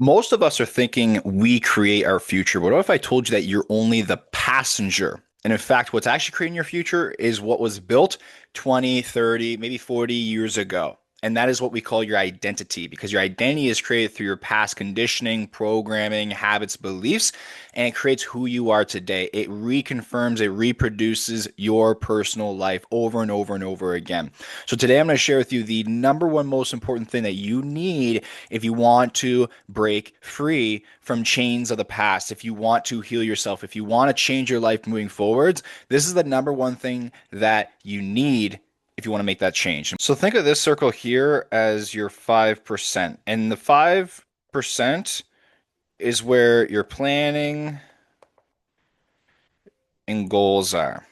Most of us are thinking we create our future. But what if I told you that you're only the passenger? And in fact, what's actually creating your future is what was built 20, 30, maybe 40 years ago. And that is what we call your identity, because your identity is created through your past conditioning, programming, habits, beliefs, and it creates who you are today. It reconfirms, it reproduces your personal life over and over and over again. So today I'm going to share with you the number one most important thing that you need if you want to break free from chains of the past, if you want to heal yourself, if you want to change your life moving forwards, this is the number one thing that you need if you want to make that change. So think of this circle here as your 5%. And the 5% is where your planning and goals are.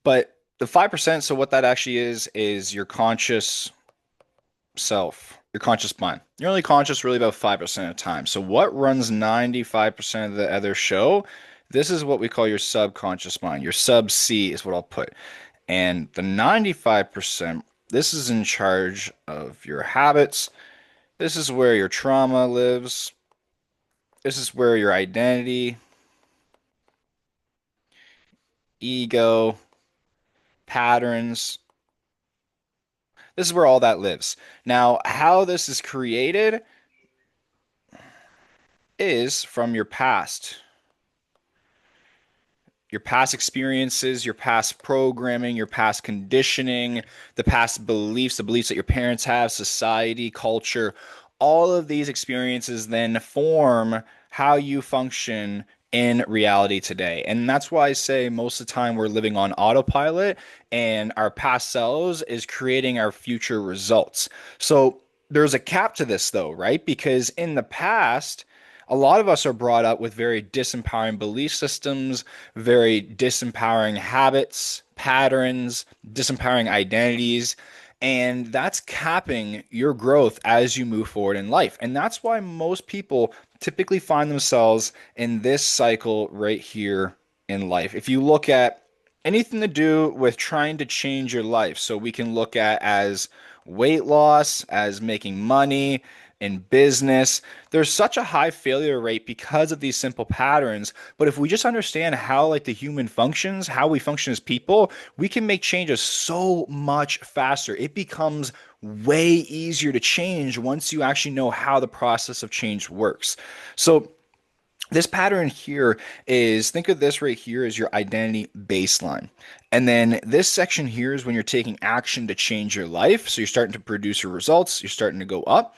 But the 5%, so what that actually is your conscious self, your conscious mind. You're only conscious really about 5% of the time. So what runs 95% of the other show? This is what we call your subconscious mind. Your sub C is what I'll put. And the 95%, this is in charge of your habits. This is where your trauma lives. This is where your identity, ego, patterns, this is where all that lives. Now, how this is created is from your past experiences, your past programming, your past conditioning, the past beliefs, the beliefs that your parents have, society, culture. All of these experiences then form how you function in reality today. And that's why I say most of the time we're living on autopilot and our past selves is creating our future results. So there's a cap to this though, right? Because in the past, a lot of us are brought up with very disempowering belief systems, very disempowering habits, patterns, disempowering identities. And that's capping your growth as you move forward in life. And that's why most people typically find themselves in this cycle right here in life. If you look at anything to do with trying to change your life, so we can look at as weight loss, as making money, in business. There's such a high failure rate because of these simple patterns. But if we just understand how like the human functions, how we function as people, we can make changes so much faster. It becomes way easier to change once you actually know how the process of change works. So this pattern here is, think of this right here as your identity baseline. And then this section here is when you're taking action to change your life. So you're starting to produce your results, you're starting to go up.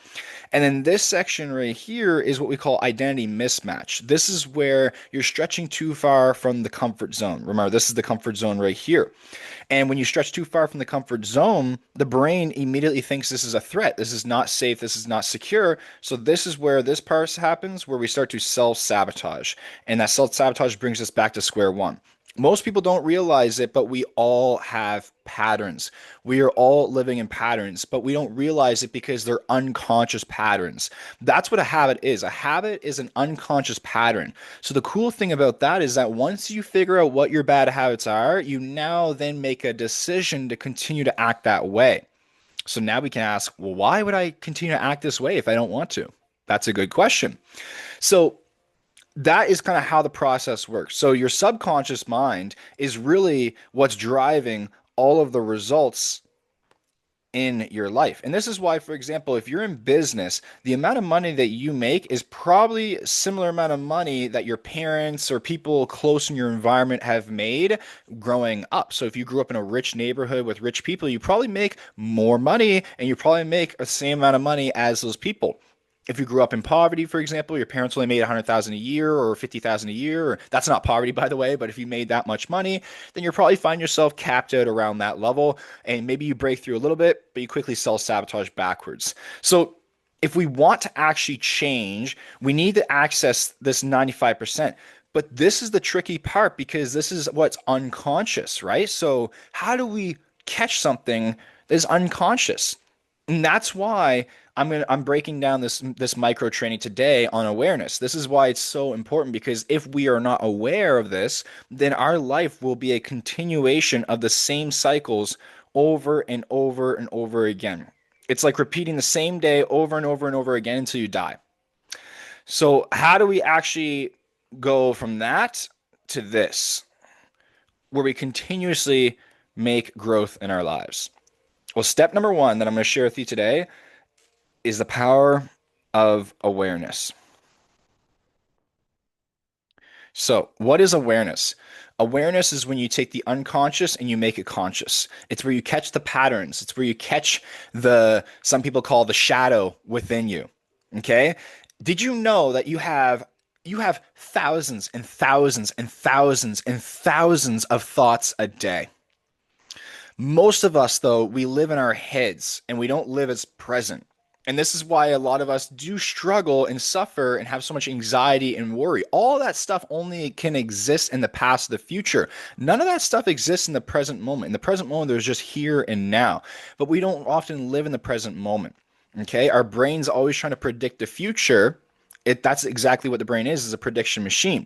And then this section right here is what we call identity mismatch. This is where you're stretching too far from the comfort zone. Remember, this is the comfort zone right here. And when you stretch too far from the comfort zone, the brain immediately thinks this is a threat. This is not safe. This is not secure. So this is where this part happens, where we start to self-sabotage. And that self-sabotage brings us back to square one. Most people don't realize it, but we all have patterns. We are all living in patterns, but we don't realize it because they're unconscious patterns. That's what a habit is. A habit is an unconscious pattern. So the cool thing about that is that once you figure out what your bad habits are, you now then make a decision to continue to act that way. So now we can ask, well, why would I continue to act this way if I don't want to? That's a good question. So that is kind of how the process works. So your subconscious mind is really what's driving all of the results in your life. And this is why, for example, if you're in business, the amount of money that you make is probably a similar amount of money that your parents or people close in your environment have made growing up. So if you grew up in a rich neighborhood with rich people, you probably make more money and you probably make the same amount of money as those people. If you grew up in poverty, for example, your parents only made 100,000 a year or 50,000 a year, or that's not poverty, by the way, but if you made that much money, then you're probably find yourself capped out around that level. And maybe you break through a little bit, but you quickly self-sabotage backwards. So if we want to actually change, we need to access this 95%. But this is the tricky part because this is what's unconscious, right? So how do we catch something that is unconscious? And that's why I'm breaking down this micro training today on awareness. This is why it's so important because if we are not aware of this, then our life will be a continuation of the same cycles over and over and over again. It's like repeating the same day over and over and over again until you die. So, how do we actually go from that to this, where we continuously make growth in our lives? Well, step number one that I'm going to share with you today is the power of awareness. So, what is awareness? Awareness is when you take the unconscious and you make it conscious. It's where you catch the patterns. It's where you catch some people call the shadow within you. Okay? Did you know that you have thousands and thousands and thousands and thousands of thoughts a day? Most of us, though, we live in our heads and we don't live as present. And this is why a lot of us do struggle and suffer and have so much anxiety and worry. All that stuff only can exist in the past or the future. None of that stuff exists in the present moment. In the present moment, there's just here and now. But we don't often live in the present moment. Okay? Our brain's always trying to predict the future. That's exactly what the brain is a prediction machine.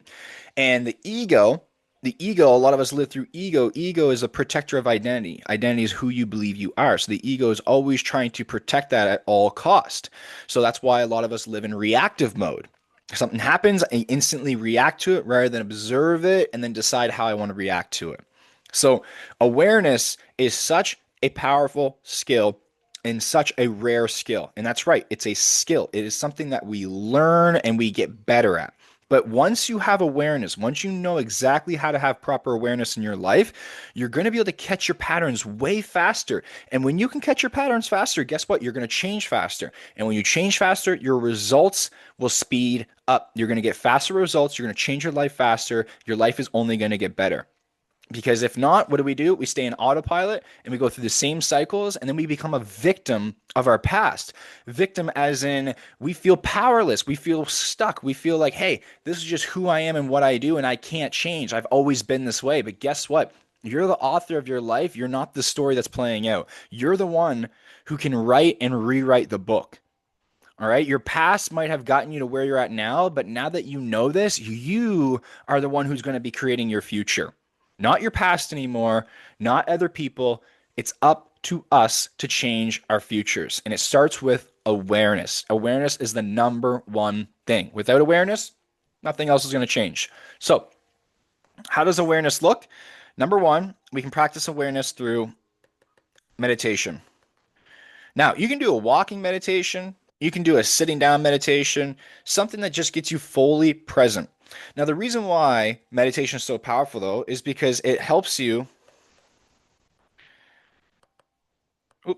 And the ego, a lot of us live through ego. Ego is a protector of identity. Identity is who you believe you are. So the ego is always trying to protect that at all cost. So that's why a lot of us live in reactive mode. If something happens, I instantly react to it rather than observe it and then decide how I want to react to it. So awareness is such a powerful skill and such a rare skill. And that's right, it's a skill. It is something that we learn and we get better at. But once you have awareness, once you know exactly how to have proper awareness in your life, you're going to be able to catch your patterns way faster. And when you can catch your patterns faster, guess what? You're going to change faster. And when you change faster, your results will speed up. You're going to get faster results. You're going to change your life faster. Your life is only going to get better. Because if not, what do? We stay in autopilot and we go through the same cycles and then we become a victim of our past. Victim as in we feel powerless, we feel stuck, we feel like, hey, this is just who I am and what I do and I can't change. I've always been this way. But guess what? You're the author of your life. You're not the story that's playing out. You're the one who can write and rewrite the book. All right. Your past might have gotten you to where you're at now, but now that you know this, you are the one who's going to be creating your future. Not your past anymore, not other people. It's up to us to change our futures. And it starts with awareness. Awareness is the number one thing. Without awareness, nothing else is going to change. So, how does awareness look? Number one, we can practice awareness through meditation. Now, you can do a walking meditation, you can do a sitting down meditation, something that just gets you fully present. Now, the reason why meditation is so powerful, though, is because it helps you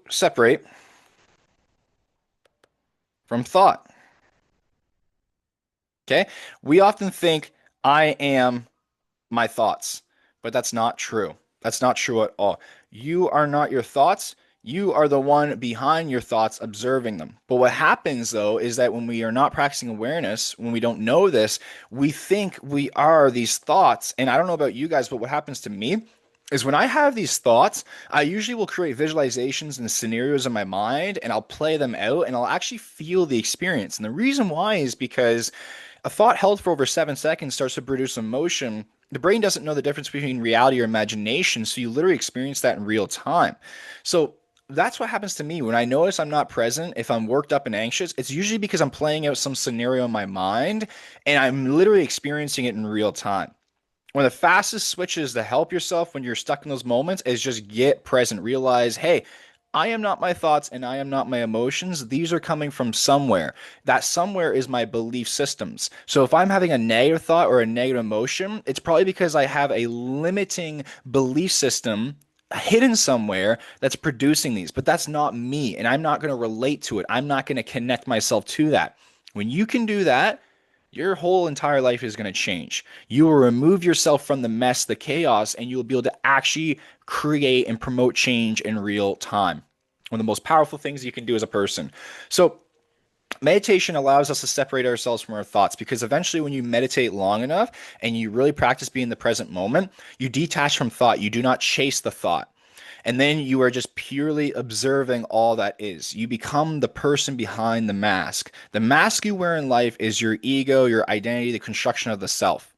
separate from thought. Okay? We often think, I am my thoughts, but that's not true. That's not true at all. You are not your thoughts. You are the one behind your thoughts observing them. But what happens though is that when we are not practicing awareness, when we don't know this, we think we are these thoughts. And I don't know about you guys, but what happens to me is when I have these thoughts, I usually will create visualizations and scenarios in my mind and I'll play them out and I'll actually feel the experience. And the reason why is because a thought held for over 7 seconds starts to produce emotion. The brain doesn't know the difference between reality or imagination, so you literally experience that in real time. So that's what happens to me when I notice I'm not present. If I'm worked up and anxious, it's usually because I'm playing out some scenario in my mind and I'm literally experiencing it in real time. One of the fastest switches to help yourself when you're stuck in those moments is just get present. Realize, hey, I am not my thoughts and I am not my emotions. These are coming from somewhere. That somewhere is my belief systems. So if I'm having a negative thought or a negative emotion, it's probably because I have a limiting belief system hidden somewhere that's producing these. But that's not me. And I'm not going to relate to it. I'm not going to connect myself to that. When you can do that, your whole entire life is going to change. You will remove yourself from the mess, the chaos, and you'll be able to actually create and promote change in real time. One of the most powerful things you can do as a person. So, meditation allows us to separate ourselves from our thoughts because eventually, when you meditate long enough and you really practice being in the present moment, you detach from thought. You do not chase the thought. And then you are just purely observing all that is. You become the person behind the mask. The mask you wear in life is your ego, your identity, the construction of the self.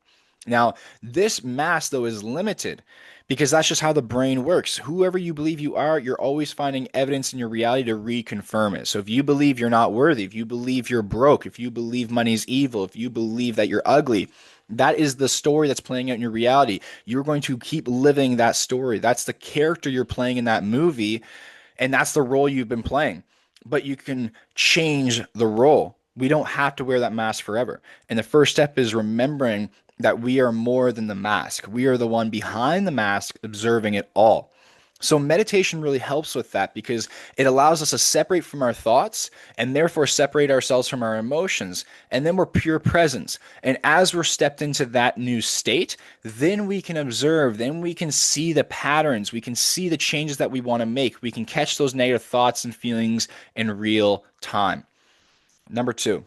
Now, this mask, though, is limited because that's just how the brain works. Whoever you believe you are, you're always finding evidence in your reality to reconfirm it. So if you believe you're not worthy, if you believe you're broke, if you believe money's evil, if you believe that you're ugly, that is the story that's playing out in your reality. You're going to keep living that story. That's the character you're playing in that movie, and that's the role you've been playing. But you can change the role. We don't have to wear that mask forever. And the first step is remembering that we are more than the mask. We are the one behind the mask observing it all. So meditation really helps with that because it allows us to separate from our thoughts and therefore separate ourselves from our emotions. And then we're pure presence. And as we're stepped into that new state, then we can observe, then we can see the patterns, we can see the changes that we want to make. We can catch those negative thoughts and feelings in real time. Number two.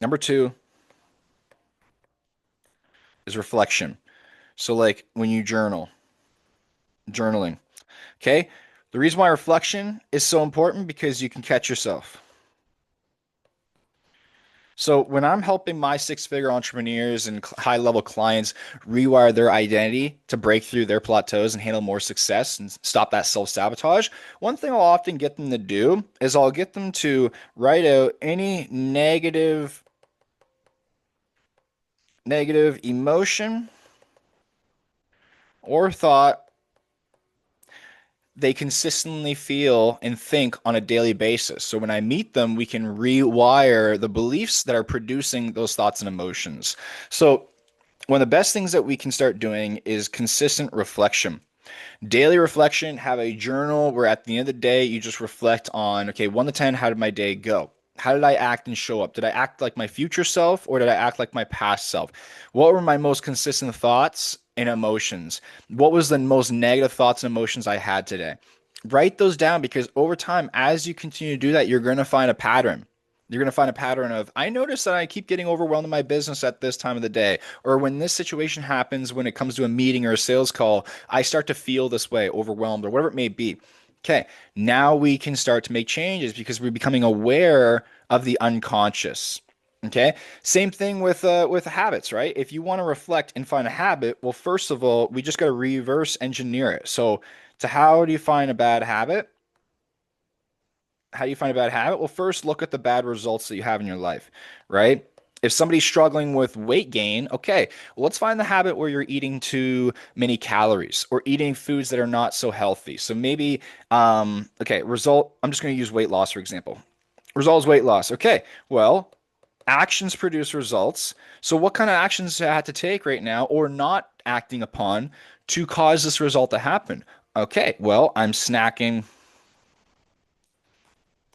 Number two is reflection. So like when you journaling. Okay? The reason why reflection is so important because you can catch yourself. So when I'm helping my six-figure entrepreneurs and high-level clients rewire their identity to break through their plateaus and handle more success and stop that self-sabotage, one thing I'll often get them to do is I'll get them to write out any negative emotion or thought they consistently feel and think on a daily basis. So when I meet them, we can rewire the beliefs that are producing those thoughts and emotions. So one of the best things that we can start doing is consistent reflection. Daily reflection, have a journal where at the end of the day, you just reflect on, okay, 1 to 10, how did my day go? How did I act and show up? Did I act like my future self or did I act like my past self? What were my most consistent thoughts and emotions? What was the most negative thoughts and emotions I had today? Write those down because over time, as you continue to do that, you're going to find a pattern. You're going to find a pattern of, I notice that I keep getting overwhelmed in my business at this time of the day. Or when this situation happens, when it comes to a meeting or a sales call, I start to feel this way, overwhelmed, or whatever it may be. Okay, now we can start to make changes because we're becoming aware of the unconscious. Okay, same thing with habits, right? If you want to reflect and find a habit, well, first of all, we just got to reverse engineer it. So, to how do you find a bad habit? How do you find a bad habit? Well, first look at the bad results that you have in your life, right? If somebody's struggling with weight gain, okay, well, let's find the habit where you're eating too many calories or eating foods that are not so healthy. So maybe, okay, result, I'm just going to use weight loss, for example. Result is weight loss. Okay, well, actions produce results. So what kind of actions do I have to take right now or not acting upon to cause this result to happen? Okay, well, I'm snacking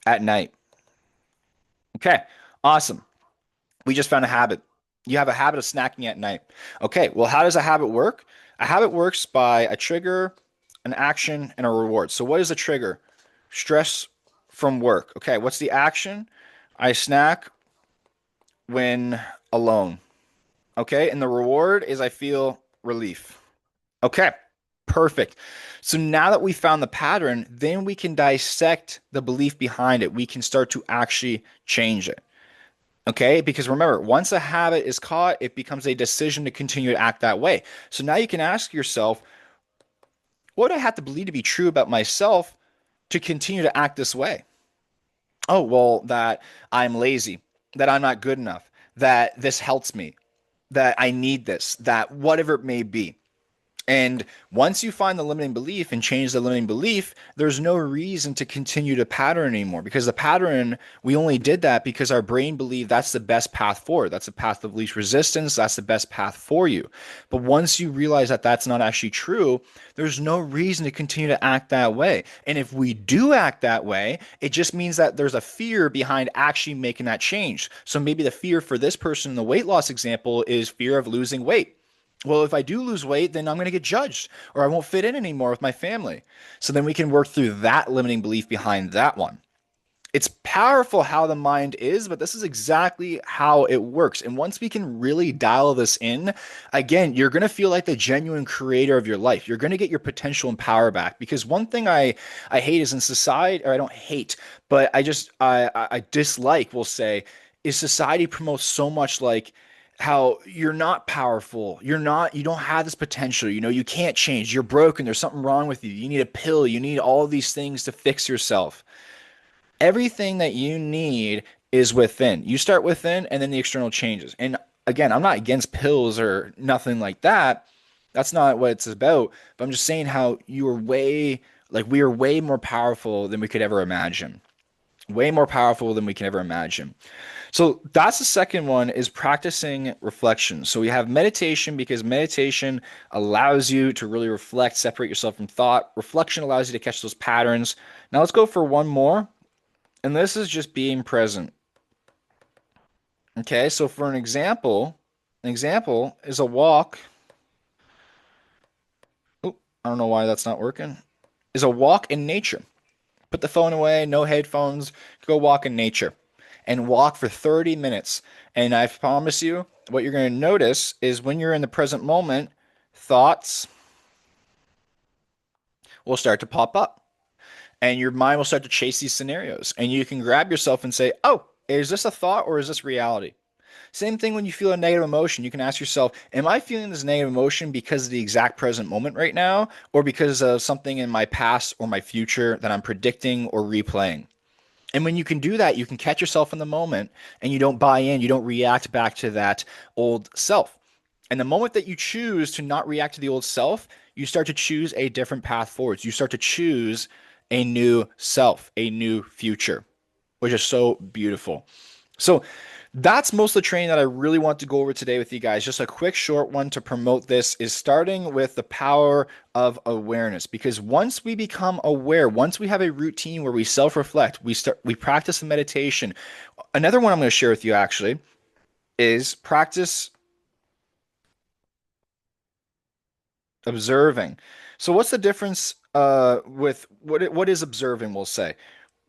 at night. Okay, awesome. We just found a habit. You have a habit of snacking at night. Okay, well, how does a habit work? A habit works by a trigger, an action, and a reward. So, what is a trigger? Stress from work. Okay, what's the action? I snack when alone. Okay, and the reward is I feel relief. Okay, perfect. So now that we found the pattern, then we can dissect the belief behind it. We can start to actually change it. Okay, because remember, once a habit is caught, it becomes a decision to continue to act that way. So now you can ask yourself, what do I have to believe to be true about myself to continue to act this way? Oh, well, that I'm lazy, that I'm not good enough, that this helps me, that I need this, that whatever it may be. And once you find the limiting belief and change the limiting belief, there's no reason to continue to pattern anymore because the pattern, we only did that because our brain believed that's the best path forward. That's the path of least resistance. That's the best path for you. But once you realize that that's not actually true, there's no reason to continue to act that way. And if we do act that way, it just means that there's a fear behind actually making that change. So maybe the fear for this person in the weight loss example is fear of losing weight. Well, if I do lose weight, then I'm going to get judged or I won't fit in anymore with my family. So then we can work through that limiting belief behind that one. It's powerful how the mind is, but this is exactly how it works. And once we can really dial this in, again, you're going to feel like the genuine creator of your life. You're going to get your potential and power back. Because one thing I hate is in society, or I don't hate, but I dislike, we'll say, is society promotes so much like how you're not powerful. You don't have this potential. You can't change. You're broken. There's something wrong with you. You need a pill. You need all of these things to fix yourself. Everything that you need is within. You start within and then the external changes. And again, I'm not against pills or nothing like that. That's not what it's about. But I'm just saying how we are way more powerful than we could ever imagine. Way more powerful than we can ever imagine. So that's the second one is practicing reflection. So we have meditation because meditation allows you to really reflect, separate yourself from thought. Reflection allows you to catch those patterns. Now let's go for one more. And this is just being present. Okay, so for an example is a walk. Oh, I don't know why that's not working. Is a walk in nature. Put the phone away, no headphones, go walk in nature and walk for 30 minutes. And I promise you, what you're going to notice is when you're in the present moment, thoughts will start to pop up and your mind will start to chase these scenarios. And you can grab yourself and say, oh, is this a thought or is this reality? Same thing when you feel a negative emotion. You can ask yourself, am I feeling this negative emotion because of the exact present moment right now, or because of something in my past or my future that I'm predicting or replaying? And when you can do that, you can catch yourself in the moment and you don't buy in, you don't react back to that old self. And the moment that you choose to not react to the old self, you start to choose a different path forwards. You start to choose a new self, a new future, which is so beautiful. So that's most of the training that I really want to go over today with you guys. Just a quick short one to promote this is starting with the power of awareness. Because once we become aware, once we have a routine where we self-reflect, we practice the meditation. Another one I'm going to share with you actually is practice observing. So what's the difference with what is observing, we'll say?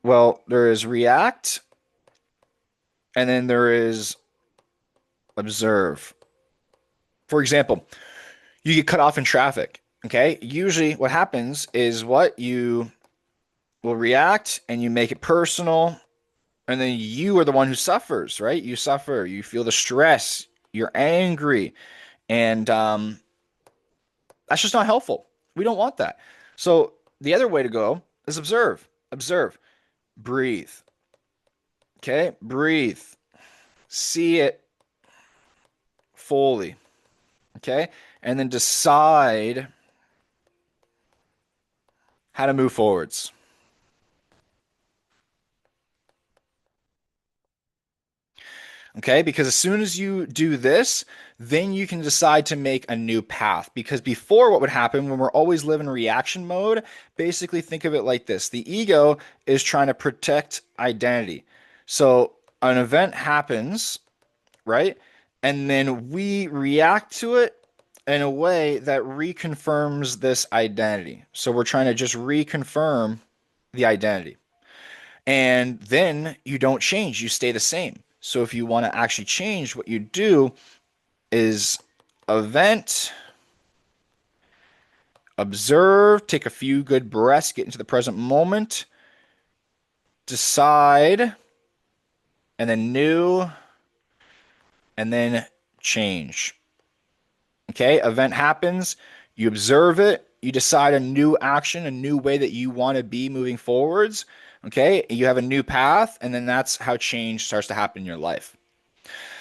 Well, there is react and then there is observe. For example, you get cut off in traffic. Okay. Usually, what happens is what you will react and you make it personal, and then you are the one who suffers, right? You suffer, you feel the stress, you're angry, and that's just not helpful. We don't want that. So, the other way to go is observe, observe, breathe. Okay. Breathe, see it fully. Okay. And then decide how to move forwards. Okay, because as soon as you do this, then you can decide to make a new path. Because before, what would happen when we're always living in reaction mode, basically think of it like this: the ego is trying to protect identity. So an event happens, right? And then we react to it in a way that reconfirms this identity. So we're trying to just reconfirm the identity. And then you don't change, you stay the same. So if you want to actually change, what you do is event, observe, take a few good breaths, get into the present moment, decide, and then new, and then change. Okay, event happens, you observe it, you decide a new action, a new way that you want to be moving forwards. Okay, you have a new path, and then that's how change starts to happen in your life.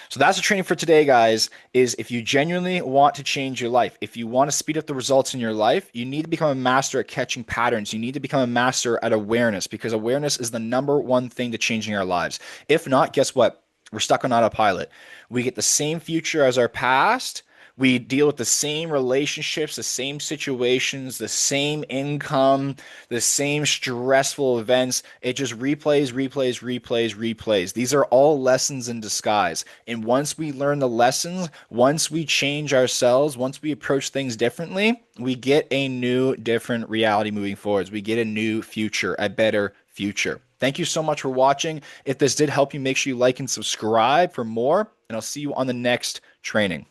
So that's the training for today, guys, is if you genuinely want to change your life, if you want to speed up the results in your life, you need to become a master at catching patterns. You need to become a master at awareness because awareness is the number one thing to changing our lives. If not, guess what? We're stuck on autopilot. We get the same future as our past. We deal with the same relationships, the same situations, the same income, the same stressful events. It just replays, replays, replays, replays. These are all lessons in disguise. And once we learn the lessons, once we change ourselves, once we approach things differently, we get a new, different reality moving forwards. We get a new future, a better future. Thank you so much for watching. If this did help you, make sure you like and subscribe for more, and I'll see you on the next training.